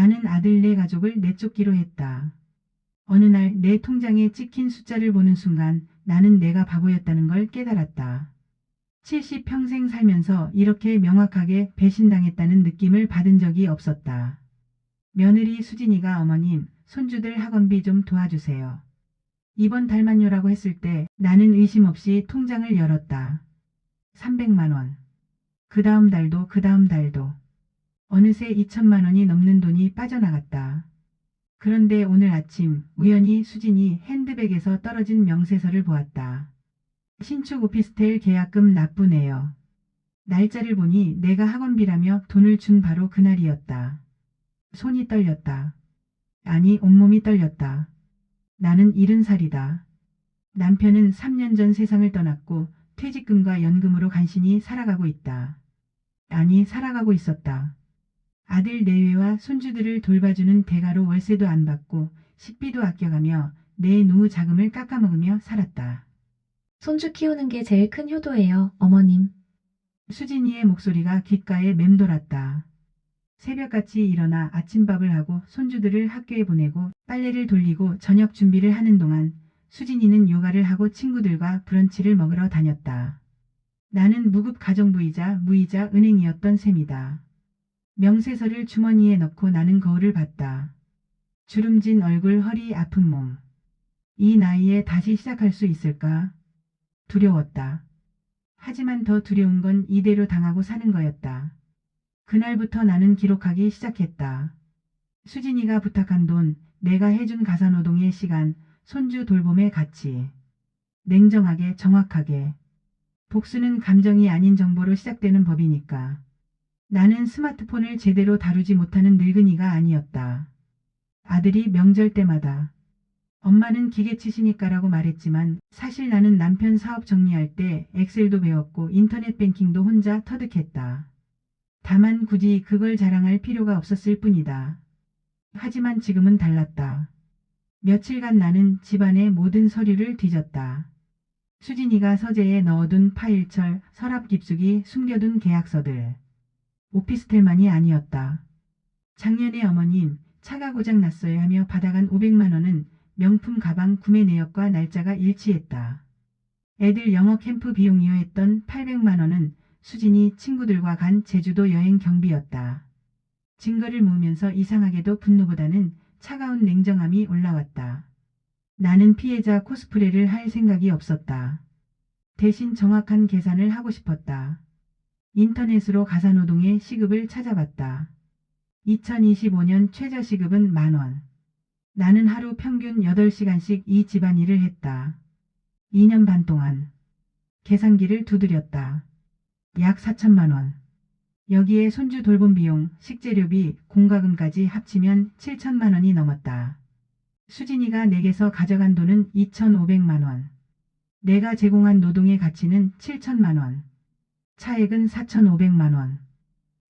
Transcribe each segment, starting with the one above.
나는 아들 내 가족을 내쫓기로 했다. 어느 날 내 통장에 찍힌 숫자를 보는 순간 나는 내가 바보였다는 걸 깨달았다. 70평생 살면서 이렇게 명확하게 배신당했다는 느낌을 받은 적이 없었다. 며느리 수진이가 어머님, 손주들 학원비 좀 도와주세요. 이번 달만요라고 했을 때 나는 의심 없이 통장을 열었다. 300만 원. 그 다음 달도. 어느새 2천만 원이 넘는 돈이 빠져나갔다. 그런데 오늘 아침 우연히 수진이 핸드백에서 떨어진 명세서를 보았다. 신축 오피스텔 계약금 납부네요. 날짜를 보니 내가 학원비라며 돈을 준 바로 그날이었다. 손이 떨렸다. 아니 온몸이 떨렸다. 나는 70살이다. 남편은 3년 전 세상을 떠났고 퇴직금과 연금으로 간신히 살아가고 있다. 아니 살아가고 있었다. 아들 내외와 손주들을 돌봐주는 대가로 월세도 안 받고 식비도 아껴가며 내 노후 자금을 깎아먹으며 살았다. 손주 키우는 게 제일 큰 효도예요, 어머님. 수진이의 목소리가 귓가에 맴돌았다. 새벽같이 일어나 아침밥을 하고 손주들을 학교에 보내고 빨래를 돌리고 저녁 준비를 하는 동안 수진이는 요가를 하고 친구들과 브런치를 먹으러 다녔다. 나는 무급 가정부이자 무이자 은행이었던 셈이다. 명세서를 주머니에 넣고 나는 거울을 봤다. 주름진 얼굴, 허리 아픈 몸. 이 나이에 다시 시작할 수 있을까? 두려웠다. 하지만 더 두려운 건 이대로 당하고 사는 거였다. 그날부터 나는 기록하기 시작했다. 수진이가 부탁한 돈, 내가 해준 가사노동의 시간, 손주 돌봄의 가치. 냉정하게, 정확하게. 복수는 감정이 아닌 정보로 시작되는 법이니까. 나는 스마트폰을 제대로 다루지 못하는 늙은이가 아니었다. 아들이 명절 때마다 엄마는 기계치시니까라고 말했지만 사실 나는 남편 사업 정리할 때 엑셀도 배웠고 인터넷 뱅킹도 혼자 터득했다. 다만 굳이 그걸 자랑할 필요가 없었을 뿐이다. 하지만 지금은 달랐다. 며칠간 나는 집안의 모든 서류를 뒤졌다. 수진이가 서재에 넣어둔 파일철, 서랍 깊숙이 숨겨둔 계약서들. 오피스텔만이 아니었다. 작년에 어머님 차가 고장 났어요 하며 받아간 500만 원은 명품 가방 구매 내역과 날짜가 일치했다. 애들 영어 캠프 비용이요 했던 800만 원은 수진이 친구들과 간 제주도 여행 경비였다. 증거를 모으면서 이상하게도 분노보다는 차가운 냉정함이 올라왔다. 나는 피해자 코스프레를 할 생각이 없었다. 대신 정확한 계산을 하고 싶었다. 인터넷으로 가사노동의 시급을 찾아봤다. 2025년 최저시급은 10,000원. 나는 하루 평균 8시간씩 이 집안일을 했다. 2년 반 동안. 계산기를 두드렸다. 약 4천만 원. 여기에 손주 돌봄 비용, 식재료비, 공과금까지 합치면 7천만 원이 넘었다. 수진이가 내게서 가져간 돈은 2,500만 원. 내가 제공한 노동의 가치는 7천만 원. 차액은 4,500만 원.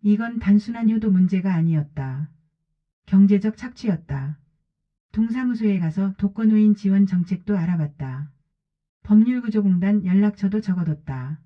이건 단순한 효도 문제가 아니었다. 경제적 착취였다. 동사무소에 가서 독거노인 지원 정책도 알아봤다. 법률구조공단 연락처도 적어뒀다.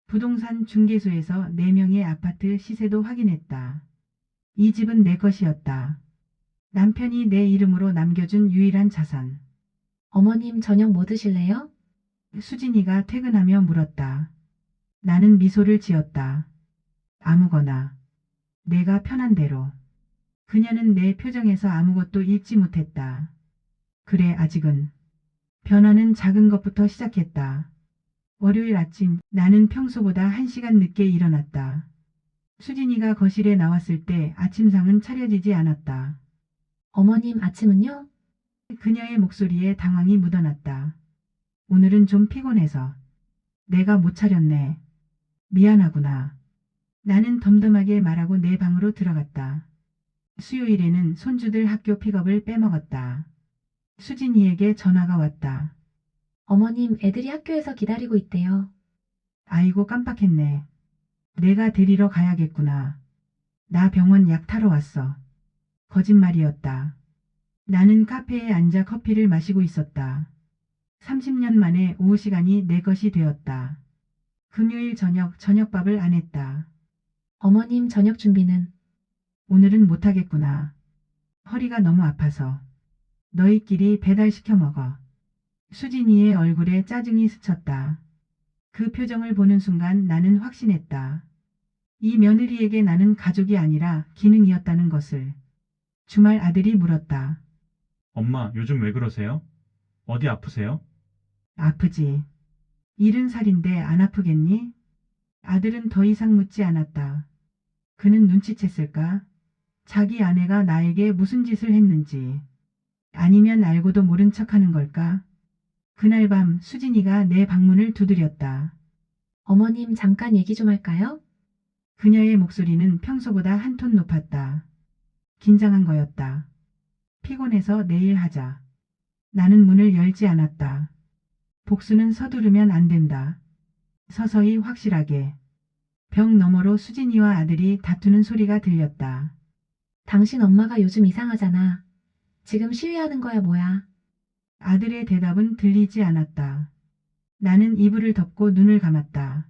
부동산 중개소에서 4명의 아파트 시세도 확인했다. 이 집은 내 것이었다. 남편이 내 이름으로 남겨준 유일한 자산. 어머님 저녁 뭐 드실래요? 수진이가 퇴근하며 물었다. 나는 미소를 지었다. 아무거나. 내가 편한 대로. 그녀는 내 표정에서 아무것도 읽지 못했다. 그래 아직은. 변화는 작은 것부터 시작했다. 월요일 아침 나는 평소보다 1시간 늦게 일어났다. 수진이가 거실에 나왔을 때 아침상은 차려지지 않았다. 어머님 아침은요? 그녀의 목소리에 당황이 묻어났다. 오늘은 좀 피곤해서. 내가 못 차렸네. 미안하구나. 나는 덤덤하게 말하고 내 방으로 들어갔다. 수요일에는 손주들 학교 픽업을 빼먹었다. 수진이에게 전화가 왔다. 어머님 애들이 학교에서 기다리고 있대요. 아이고 깜빡했네. 내가 데리러 가야겠구나. 나 병원 약 타러 왔어. 거짓말이었다. 나는 카페에 앉아 커피를 마시고 있었다. 30년 만에 오후 시간이 내 것이 되었다. 금요일 저녁밥을 안 했다. 어머님 저녁 준비는? 오늘은 못하겠구나. 허리가 너무 아파서. 너희끼리 배달시켜 먹어. 수진이의 얼굴에 짜증이 스쳤다. 그 표정을 보는 순간 나는 확신했다. 이 며느리에게 나는 가족이 아니라 기능이었다는 것을. 주말 아들이 물었다. 엄마, 요즘 왜 그러세요? 어디 아프세요? 아프지. 70살인데 안 아프겠니? 아들은 더 이상 묻지 않았다. 그는 눈치챘을까? 자기 아내가 나에게 무슨 짓을 했는지. 아니면 알고도 모른 척하는 걸까? 그날 밤 수진이가 내 방문을 두드렸다. 어머님, 잠깐 얘기 좀 할까요? 그녀의 목소리는 평소보다 한 톤 높았다. 긴장한 거였다. 피곤해서 내일 하자. 나는 문을 열지 않았다. 복수는 서두르면 안 된다. 서서히 확실하게. 벽 너머로 수진이와 아들이 다투는 소리가 들렸다. 당신 엄마가 요즘 이상하잖아. 지금 시위하는 거야, 뭐야? 아들의 대답은 들리지 않았다. 나는 이불을 덮고 눈을 감았다.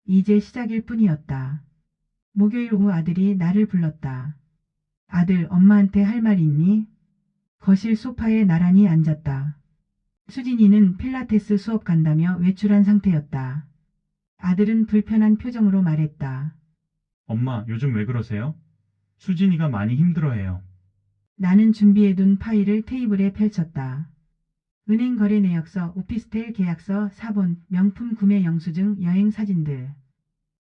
이제 시작일 뿐이었다. 목요일 오후 아들이 나를 불렀다. 아들, 엄마한테 할 말 있니? 거실 소파에 나란히 앉았다. 수진이는 필라테스 수업 간다며 외출한 상태였다. 아들은 불편한 표정으로 말했다. 엄마, 요즘 왜 그러세요? 수진이가 많이 힘들어해요. 나는 준비해둔 파일을 테이블에 펼쳤다. 은행 거래 내역서, 오피스텔 계약서, 사본, 명품 구매 영수증, 여행 사진들.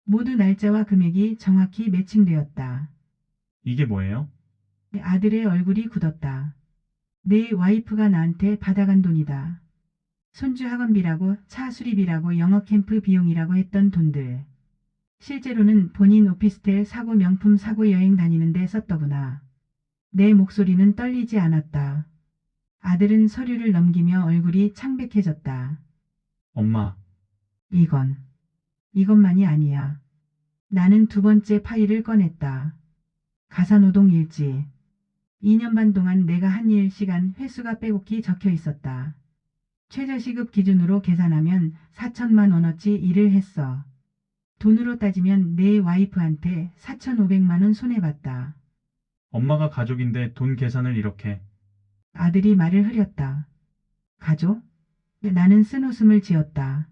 모두 날짜와 금액이 정확히 매칭되었다. 이게 뭐예요? 아들의 얼굴이 굳었다. 내 와이프가 나한테 받아간 돈이다. 손주 학원비라고, 차 수리비라고, 영어 캠프 비용이라고 했던 돈들. 실제로는 본인 오피스텔 사고, 명품 사고, 여행 다니는데 썼더구나. 내 목소리는 떨리지 않았다. 아들은 서류를 넘기며 얼굴이 창백해졌다. 엄마, 이것만이 아니야. 나는 두 번째 파일을 꺼냈다. 가사노동 일지. 2년 반 동안 내가 한 일 시간 횟수가 빼곡히 적혀 있었다. 최저시급 기준으로 계산하면 4천만 원어치 일을 했어. 돈으로 따지면 내 와이프한테 4,500만 원 손해봤다. 엄마가 가족인데 돈 계산을 이렇게. 아들이 말을 흐렸다. 가족? 나는 쓴웃음을 지었다.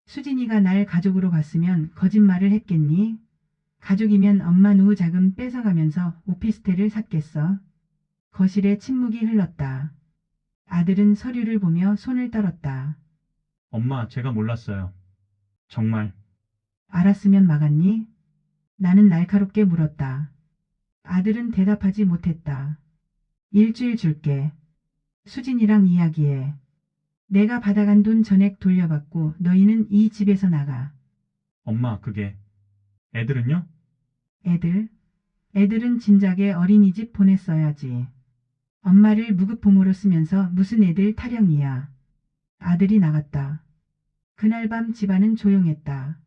수진이가 날 가족으로 봤으면 거짓말을 했겠니? 가족이면 엄마 노후 자금 뺏어가면서 오피스텔을 샀겠어? 거실에 침묵이 흘렀다. 아들은 서류를 보며 손을 떨었다. 엄마, 제가 몰랐어요. 정말. 알았으면 막았니? 나는 날카롭게 물었다. 아들은 대답하지 못했다. 일주일 줄게. 수진이랑 이야기해. 내가 받아간 돈 전액 돌려받고 너희는 이 집에서 나가. 엄마, 그게. 애들은요? 애들은 진작에 어린이집 보냈어야지. 엄마를 무급부모로 쓰면서 무슨 애들 타령이야. 아들이 나갔다. 그날 밤 집안은 조용했다.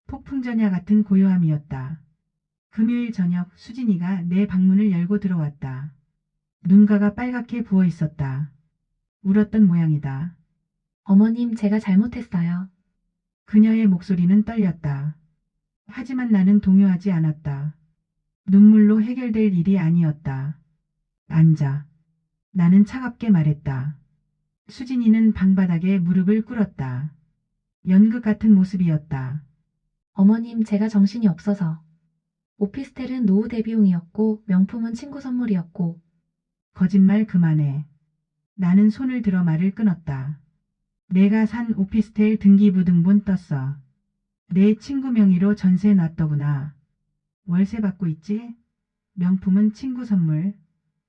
폭풍전야 같은 고요함이었다. 금요일 저녁 수진이가 내 방문을 열고 들어왔다. 눈가가 빨갛게 부어 있었다. 울었던 모양이다. 어머님, 제가 잘못했어요. 그녀의 목소리는 떨렸다. 하지만 나는 동요하지 않았다. 눈물로 해결될 일이 아니었다. 앉아. 나는 차갑게 말했다. 수진이는 방바닥에 무릎을 꿇었다. 연극 같은 모습이었다. 어머님, 제가 정신이 없어서. 오피스텔은 노후 대비용이었고, 명품은 친구 선물이었고. 거짓말 그만해. 나는 손을 들어 말을 끊었다. 내가 산 오피스텔 등기부 등본 떴어. 내 친구 명의로 전세 놨더구나. 월세 받고 있지? 명품은 친구 선물.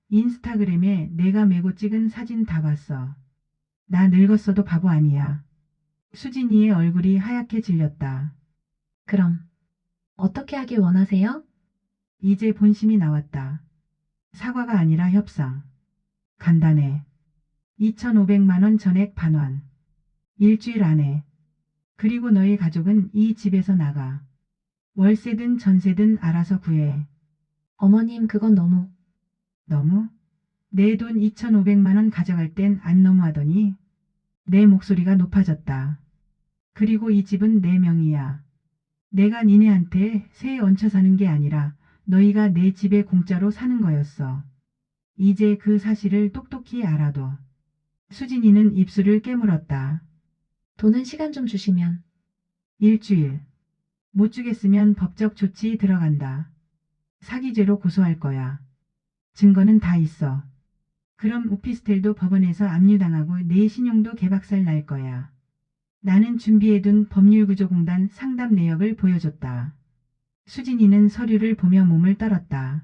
인스타그램에 내가 메고 찍은 사진 다 봤어. 나 늙었어도 바보 아니야. 수진이의 얼굴이 하얗게 질렸다. 그럼 어떻게 하길 원하세요? 이제 본심이 나왔다. 사과가 아니라 협상. 간단해. 2,500만 원 전액 반환. 일주일 안에. 그리고 너희 가족은 이 집에서 나가. 월세든 전세든 알아서 구해. 어머님, 그건 너무. 너무? 내 돈 2,500만 원 가져갈 땐 안 너무하더니? 내 목소리가 높아졌다. 그리고 이 집은 내 명의야. 내가 니네한테 세에 얹혀 사는 게 아니라 너희가 내 집에 공짜로 사는 거였어. 이제 그 사실을 똑똑히 알아도 수진이는 입술을 깨물었다. 돈은 시간 좀 주시면. 일주일. 못 주겠으면 법적 조치 들어간다. 사기죄로 고소할 거야. 증거는 다 있어. 그럼 오피스텔도 법원에서 압류당하고 내 신용도 개박살 날 거야. 나는 준비해둔 법률구조공단 상담 내역을 보여줬다. 수진이는 서류를 보며 몸을 떨었다.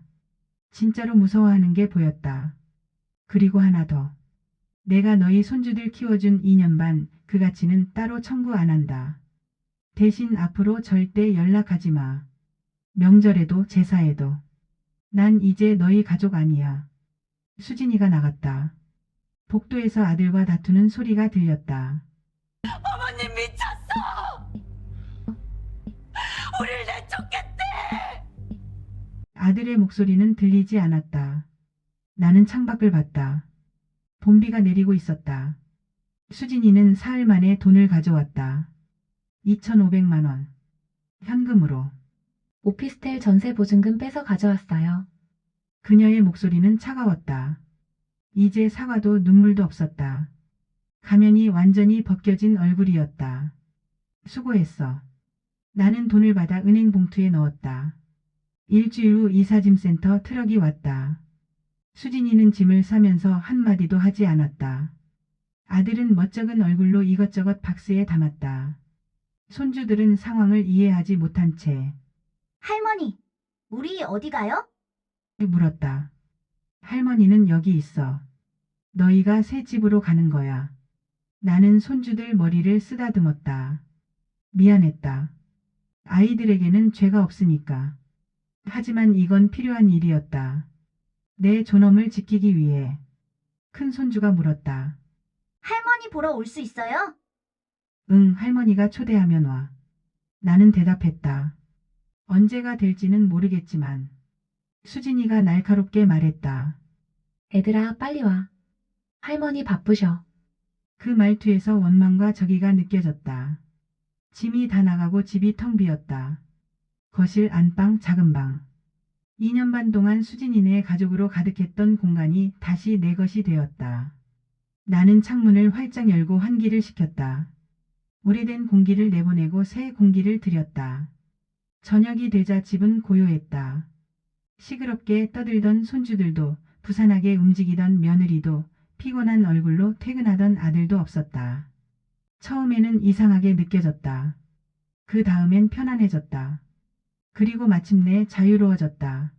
진짜로 무서워하는 게 보였다. 그리고 하나 더. 내가 너희 손주들 키워준 2년 반 그 가치는 따로 청구 안 한다. 대신 앞으로 절대 연락하지 마. 명절에도 제사에도. 난 이제 너희 가족 아니야. 수진이가 나갔다. 복도에서 아들과 다투는 소리가 들렸다. 어머님 미쳤어! 우릴 내쫓겠대! 아들의 목소리는 들리지 않았다. 나는 창밖을 봤다. 봄비가 내리고 있었다. 수진이는 사흘 만에 돈을 가져왔다. 2,500만 원. 현금으로. 오피스텔 전세 보증금 빼서 가져왔어요. 그녀의 목소리는 차가웠다. 이제 사과도 눈물도 없었다. 가면이 완전히 벗겨진 얼굴이었다. 수고했어. 나는 돈을 받아 은행 봉투에 넣었다. 일주일 후 이사짐센터 트럭이 왔다. 수진이는 짐을 싸면서 한마디도 하지 않았다. 아들은 멋쩍은 얼굴로 이것저것 박스에 담았다. 손주들은 상황을 이해하지 못한 채 할머니, 우리 어디 가요? 물었다. 할머니는 여기 있어. 너희가 새 집으로 가는 거야. 나는 손주들 머리를 쓰다듬었다. 미안했다. 아이들에게는 죄가 없으니까. 하지만 이건 필요한 일이었다. 내 존엄을 지키기 위해. 큰 손주가 물었다. 할머니 보러 올 수 있어요? 응, 할머니가 초대하면 와. 나는 대답했다. 언제가 될지는 모르겠지만. 수진이가 날카롭게 말했다. 애들아, 빨리 와. 할머니 바쁘셔. 그 말투에서 원망과 적의가 느껴졌다. 짐이 다 나가고 집이 텅 비었다. 거실, 안방, 작은 방. 2년 반 동안 수진이네 가족으로 가득했던 공간이 다시 내 것이 되었다. 나는 창문을 활짝 열고 환기를 시켰다. 오래된 공기를 내보내고 새 공기를 들였다. 저녁이 되자 집은 고요했다. 시끄럽게 떠들던 손주들도, 부산하게 움직이던 며느리도, 피곤한 얼굴로 퇴근하던 아들도 없었다. 처음에는 이상하게 느껴졌다. 그 다음엔 편안해졌다. 그리고 마침내 자유로워졌다.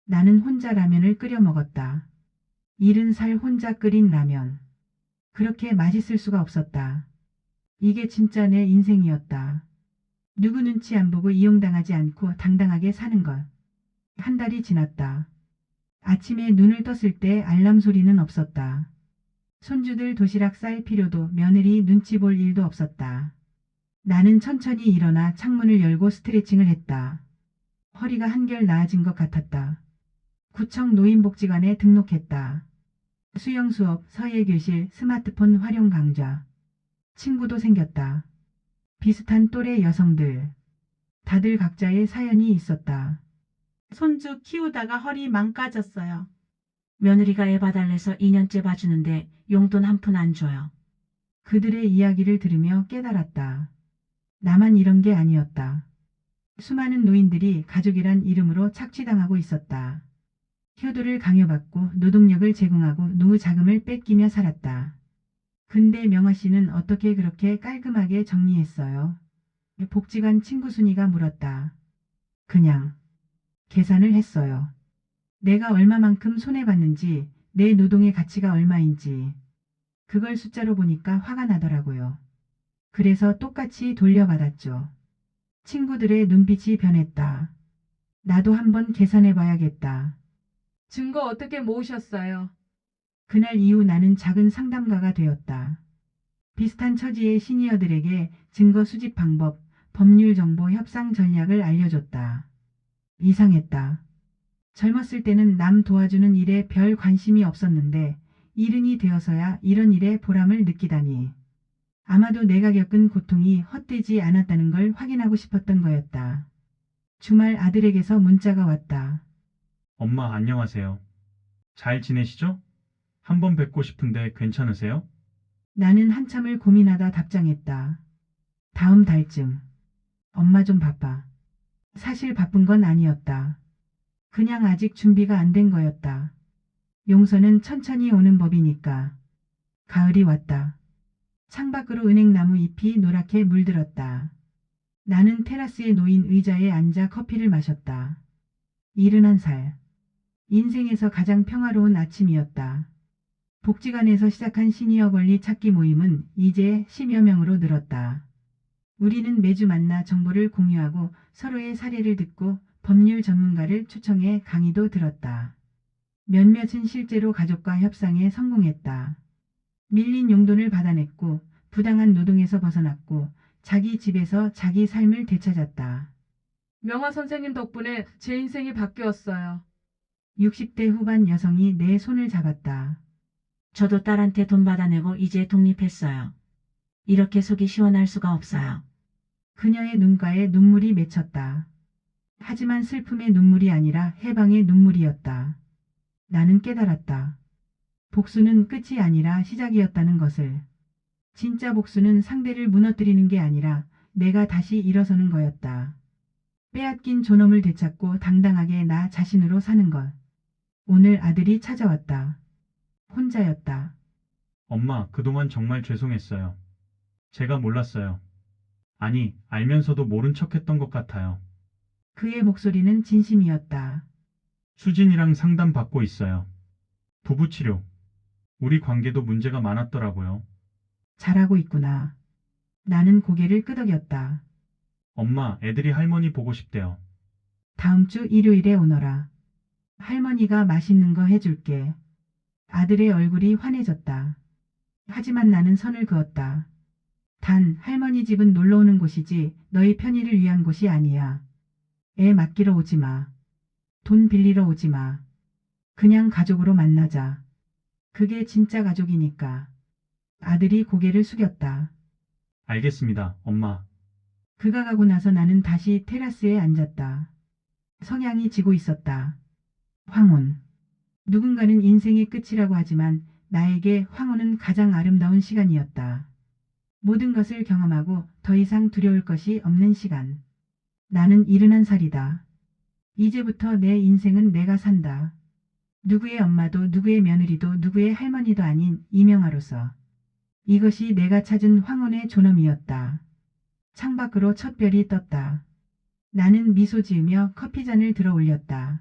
나는 혼자 라면을 끓여 먹었다. 70살 혼자 끓인 라면. 그렇게 맛있을 수가 없었다. 이게 진짜 내 인생이었다. 누구 눈치 안 보고 이용당하지 않고 당당하게 사는 것. 한 달이 지났다. 아침에 눈을 떴을 때 알람 소리는 없었다. 손주들 도시락 쌀 필요도 며느리 눈치 볼 일도 없었다. 나는 천천히 일어나 창문을 열고 스트레칭을 했다. 허리가 한결 나아진 것 같았다. 구청 노인복지관에 등록했다. 수영 수업, 서예 교실, 스마트폰 활용 강좌. 친구도 생겼다. 비슷한 또래 여성들. 다들 각자의 사연이 있었다. 손주 키우다가 허리 망가졌어요. 며느리가 애 봐달래서 2년째 봐주는데 용돈 한 푼 안 줘요. 그들의 이야기를 들으며 깨달았다. 나만 이런 게 아니었다. 수많은 노인들이 가족이란 이름으로 착취당하고 있었다. 효도를 강요받고 노동력을 제공하고 노후 자금을 뺏기며 살았다. 근데 명화 씨는 어떻게 그렇게 깔끔하게 정리했어요? 복지관 친구 순이가 물었다. 그냥 계산을 했어요. 내가 얼마만큼 손해봤는지, 내 노동의 가치가 얼마인지. 그걸 숫자로 보니까 화가 나더라고요. 그래서 똑같이 돌려받았죠. 친구들의 눈빛이 변했다. 나도 한번 계산해봐야겠다. 증거 어떻게 모으셨어요? 그날 이후 나는 작은 상담가가 되었다. 비슷한 처지의 시니어들에게 증거 수집 방법, 법률 정보 협상 전략을 알려줬다. 이상했다. 젊었을 때는 남 도와주는 일에 별 관심이 없었는데 이른이 되어서야 이런 일에 보람을 느끼다니. 아마도 내가 겪은 고통이 헛되지 않았다는 걸 확인하고 싶었던 거였다. 주말 아들에게서 문자가 왔다. 엄마 안녕하세요. 잘 지내시죠? 한번 뵙고 싶은데 괜찮으세요? 나는 한참을 고민하다 답장했다. 다음 달쯤. 엄마 좀 바빠. 사실 바쁜 건 아니었다. 그냥 아직 준비가 안 된 거였다. 용서는 천천히 오는 법이니까. 가을이 왔다. 창밖으로 은행나무 잎이 노랗게 물들었다. 나는 테라스에 놓인 의자에 앉아 커피를 마셨다. 71살. 인생에서 가장 평화로운 아침이었다. 복지관에서 시작한 시니어 권리 찾기 모임은 이제 10여 명으로 늘었다. 우리는 매주 만나 정보를 공유하고 서로의 사례를 듣고 법률 전문가를 초청해 강의도 들었다. 몇몇은 실제로 가족과 협상에 성공했다. 밀린 용돈을 받아냈고 부당한 노동에서 벗어났고 자기 집에서 자기 삶을 되찾았다. 명화 선생님 덕분에 제 인생이 바뀌었어요. 60대 후반 여성이 내 손을 잡았다. 저도 딸한테 돈 받아내고 이제 독립했어요. 이렇게 속이 시원할 수가 없어요. 그녀의 눈가에 눈물이 맺혔다. 하지만 슬픔의 눈물이 아니라 해방의 눈물이었다. 나는 깨달았다. 복수는 끝이 아니라 시작이었다는 것을. 진짜 복수는 상대를 무너뜨리는 게 아니라 내가 다시 일어서는 거였다. 빼앗긴 존엄을 되찾고 당당하게 나 자신으로 사는 것. 오늘 아들이 찾아왔다. 혼자였다. 엄마, 그동안 정말 죄송했어요. 제가 몰랐어요. 아니, 알면서도 모른 척했던 것 같아요. 그의 목소리는 진심이었다. 수진이랑 상담 받고 있어요. 부부치료. 우리 관계도 문제가 많았더라고요. 잘하고 있구나. 나는 고개를 끄덕였다. 엄마, 애들이 할머니 보고 싶대요. 다음 주 일요일에 오너라. 할머니가 맛있는 거 해줄게. 아들의 얼굴이 환해졌다. 하지만 나는 선을 그었다. 단, 할머니 집은 놀러 오는 곳이지 너희 편의를 위한 곳이 아니야. 애 맡기러 오지 마. 돈 빌리러 오지 마. 그냥 가족으로 만나자. 그게 진짜 가족이니까. 아들이 고개를 숙였다. 알겠습니다, 엄마. 그가 가고 나서 나는 다시 테라스에 앉았다. 성향이 지고 있었다. 황혼. 누군가는 인생의 끝이라고 하지만 나에게 황혼은 가장 아름다운 시간이었다. 모든 것을 경험하고 더 이상 두려울 것이 없는 시간. 나는 71살이다. 이제부터 내 인생은 내가 산다. 누구의 엄마도 누구의 며느리도 누구의 할머니도 아닌 이명아로서. 이것이 내가 찾은 황혼의 존엄이었다. 창밖으로 첫 별이 떴다. 나는 미소 지으며 커피잔을 들어 올렸다.